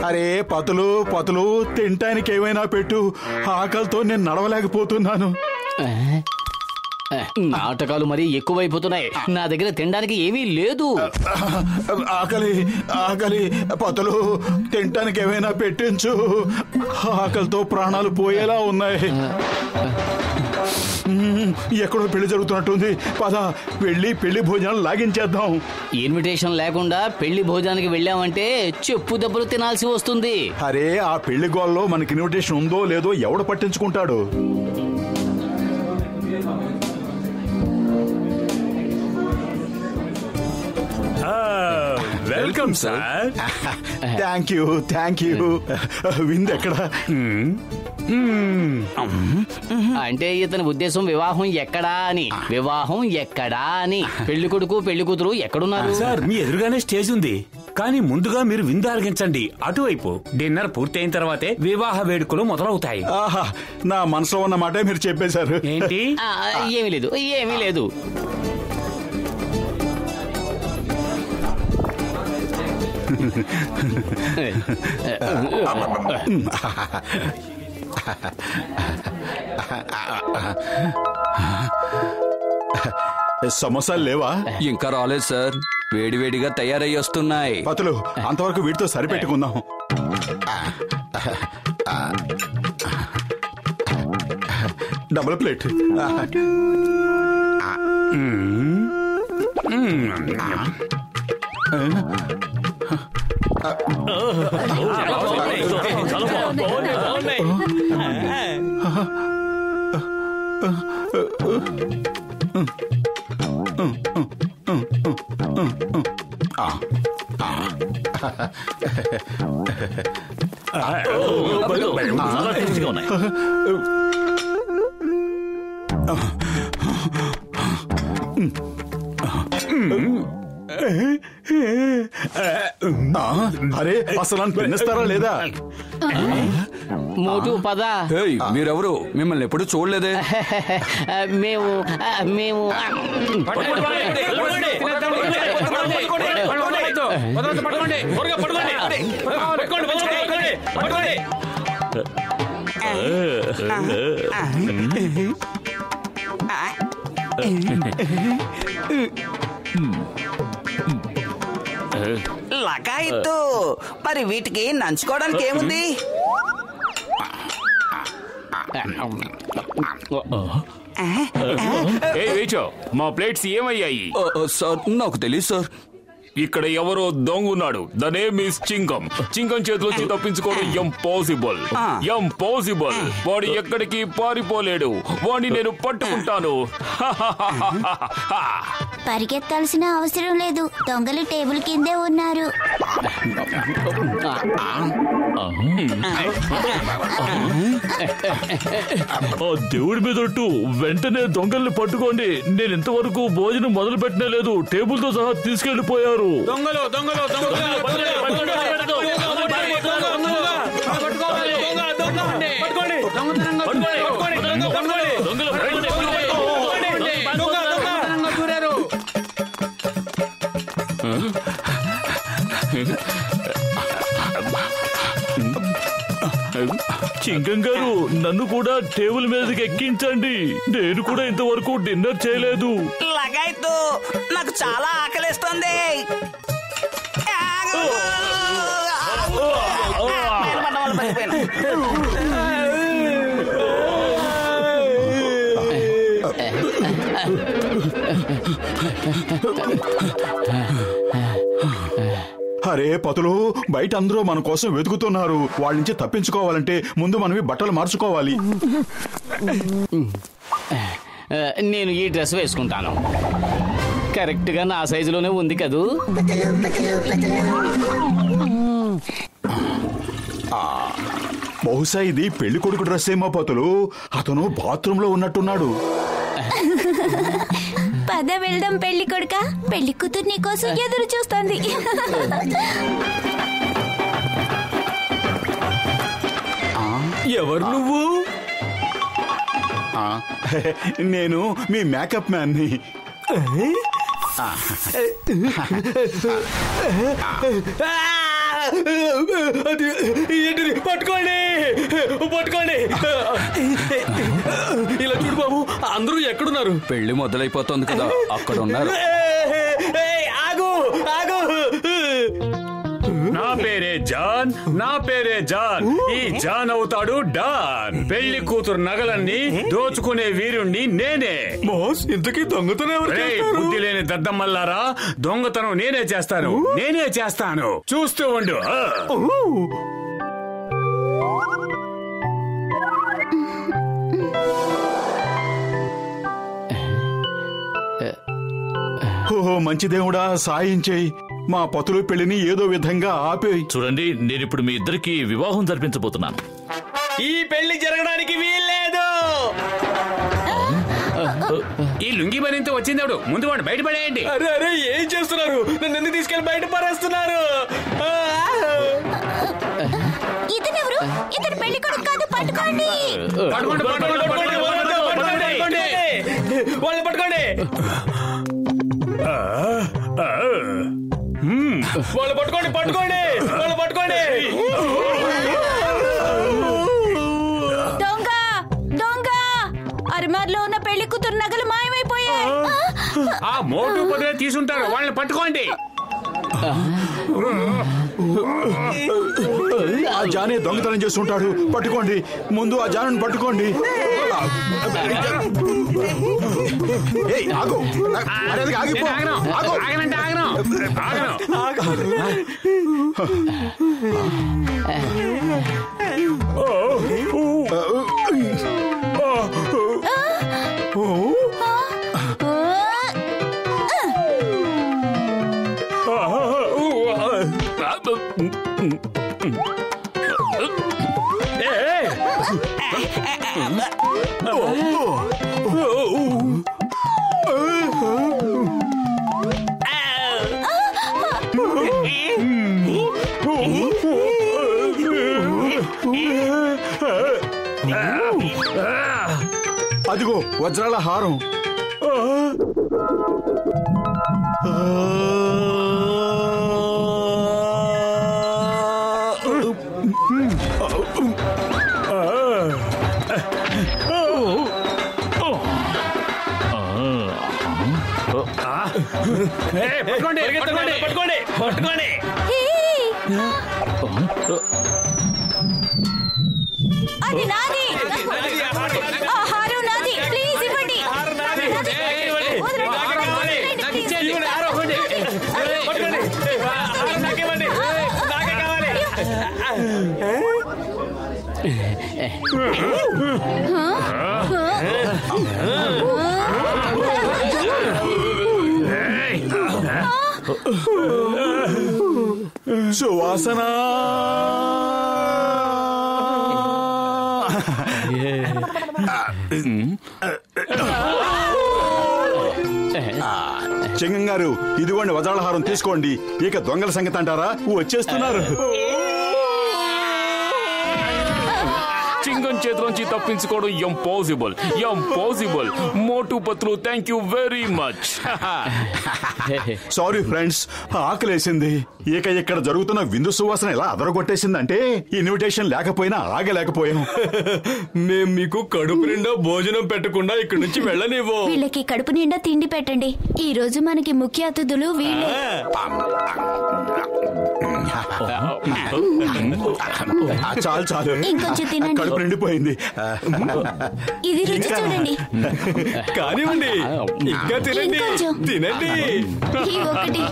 అరే పతులు తినటానికి ఏమైనా పెట్టు, ఆకలితో నేను నడవలేకపోతున్నాను. నాటకాలు మరీ ఎక్కువైపోతున్నాయి, నా దగ్గర తినడానికి ఏమీ లేదు. ఆకలి పతులు తినటానికి ఏమైనా పెట్టించు, ఆకలితో ప్రాణాలు పోయేలా ఉన్నాయి. ఎక్కడో పెళ్లి జరుగుతున్నట్టుంది, పద వెళ్ళి పెళ్లి భోజనాలు లాగించేద్దాం. ఇన్విటేషన్ లేకుండా పెళ్లి భోజనానికి వెళ్ళామంటే చెప్పు దెబ్బలు తినాల్సి వస్తుంది. అరే ఆ పెళ్లి గోల్లో మనకి ఇన్విటేషన్ ఉందో లేదో ఎవడు పట్టించుకుంటాడు? Welcome sir. Thank you. విందు ఎక్కడ? అంటే ఇతని ఉద్దేశం వివాహం ఎక్కడా అని. వివాహం ఎక్కడా అని. పెళ్లి కొడుకు పెళ్లి కూతురు ఎక్కడున్నారు? సార్ మీ ఎదురుగానే స్టేజ్ ఉంది, కానీ ముందుగా మీరు విందు ఆరగించండి అటువైపు. డిన్నర్ పూర్తయిన తర్వాతే వివాహ వేడుకలు మొదలవుతాయి. ఆహా, నా మనసులో ఉన్న మాటే మీరు చెప్పేశారు. ఏంటి? ఏమీ లేదు. సమోసాలు లేవా? ఇంకా రాలేదు సార్, వేడివేడిగా తయారయ్యి వస్తున్నాయి. పతులు అంతవరకు వీటితో సరిపెట్టుకుందాం. Double plate. అరే అసలు పెన్నిస్తారా లేదా? మోటు పద. మీరెవరు? మిమ్మల్ని ఎప్పుడు చూడలేదే. మేము లగాయితు. మరి వీటికి నంచుకోవడానికి ఏముంది? మా ప్లేట్స్ ఏమయ్యాయి? సార్ నాకు తెలియదు సార్. ఇక్కడ ఎవరో దొంగున్నాడు. The name is Chingum. Chingum చేతిలోంచి తప్పించుకోవడం ఇంపాసిబుల్. వాడు ఎక్కడికి పారిపోలేడు. వాడిని నేను పట్టుకుంటాను. పరిగెత్తాల్సిన అవసరం లేదు, దొంగలు టేబుల్ కిందే ఉన్నారు. దేవుడి మీదట్టు వెంటనే దొంగల్ని పట్టుకోండి. నేను ఇంతవరకు భోజనం మొదలు పెట్టనే లేదు, టేబుల్ తో సహా తీసుకెళ్లిపోయారు. చింగం గారు, నన్ను కూడా టేబుల్ మీదకి ఎక్కించండి. నేను కూడా ఇంతవరకు డిన్నర్ చేయలేదు. లగాయితు, నాకు చాలా ఆకలిస్తుంది. అరే పతులు, బయట అందరూ మన కోసం వెతుకుతున్నారు. వాళ్ళ నుంచి తప్పించుకోవాలంటే ముందు మనవి బట్టలు మార్చుకోవాలి. నేను ఈ డ్రెస్ వేసుకుంటాను. కరెక్ట్ గా నా సైజులోనే ఉంది కదూ. బహుశా ఇది పెళ్లి కొడుకు డ్రెస్ ఏమో పతులు. అతను బాత్రూమ్ లో ఉన్నట్టున్నాడు. పద వెళ్దాం పెళ్లి కొడుక. పెళ్లి కూతురు నీ కోసం ఎదురు చూస్తుంది. ఎవరు నువ్వు? నేను మీ మేకప్ మ్యాన్ ని. ఏంటిది? పట్టుకోండి పట్టుకోండి. ఇలా చూడు బాబు, అందరూ ఎక్కడున్నారు? పెళ్లి మొదలైపోతుంది కదా, అక్కడ ఉన్నారు. ఆగు ఆగు. నా పేరే జాన్, నా పేరే జాన్. ఈ జాన్ అవుతాడు డాన్. పెళ్లి కూతురు నగలన్నీ దోచుకునే వీరుణ్ణి నేనే. బాస్, ఇంతకీ దొంగతనం ఎవరు చేస్తారు? బుద్ధి లేని దద్దమ్మల్లారా, దొంగతనం నేనే చేస్తాను. చూస్తూ ఉండు. ఓహో మంచి దేవుడా, సాయం చేయి. మా పతులు పెళ్లిని ఏదో విధంగా ఆపేయి. చూడండి, నేను ఇప్పుడు మీ ఇద్దరికి వివాహం జరిపించబోతున్నాను. ఈ పెళ్లి జరగడానికి వీల్లేదు. ఈ లుంగి మరింత వచ్చిందాడు, ముందు వాడు బయటపడేయండి. అరే అరే, ఏం చేస్తున్నారు? నన్ను ఎందుకు తీసుకెళ్లి బయట పారేస్తున్నారు? ఇతనెవరు? ఇతను పెళ్లి కొడుకు కాదు, పట్టుకోండి. వాళ్ళని పట్టుకోండి. వాళ్ళు పట్టుకోండి. దొంగ దొంగ! అర్మార్లో ఉన్న పెళ్లి కూతురు నగలు మాయమైపోయాయి. ఆ మోటు పొద్దునే తీసుంటారు, వాళ్ళని పట్టుకోండి. ఆ జానే దొంగతనం చేస్తుంటాడు, పట్టుకోండి. ముందు ఆ జాను పట్టుకోండి. ఏయ్, ఆగు. మర్యాదగా ఆగిపో. ఆగు. ఆగను. అదిగో వజ్రాల హారం. పట్టుకోండి. అది నాది. ఆ హారం నాది. ప్లీజ్ ఇవ్వండి. సువాసన. చింగం గారు, ఇదిగోండి వజ్రాల హారం తీసుకోండి. ఇక దొంగల సంగతి అంటారా? వచ్చేస్తున్నారు. చింగం చేతిలోంచి తప్పించుకోవడం impossible. Motu Patlu, thank you very much. Sorry friends, ఆకలేసింది. ఇక ఇక్కడ జరుగుతున్న విందు సువాసన ఎలా అదరగొట్టేసిందంటే ఇన్విటేషన్ లేకపోయినా ఆగలేకపోయాం. మేం మీకు కడుపు నిండా భోజనం పెట్టకుండా ఇక్కడి నుంచి వెళ్ళనివ్వు. వీళ్ళకి కడుపు నిండా తిండి పెట్టండి. ఈ రోజు మనకి ముఖ్య అతిథులు వీళ్ళే. చాలు. ఇంకొంచెం తినండి. కడుపు నిండిపోయింది. ఇది రుచి చూడండి. కానివ్వండి, ఇంకా తినండి. ఇంకొంచెం. తినండి. ఈ ఒకటి.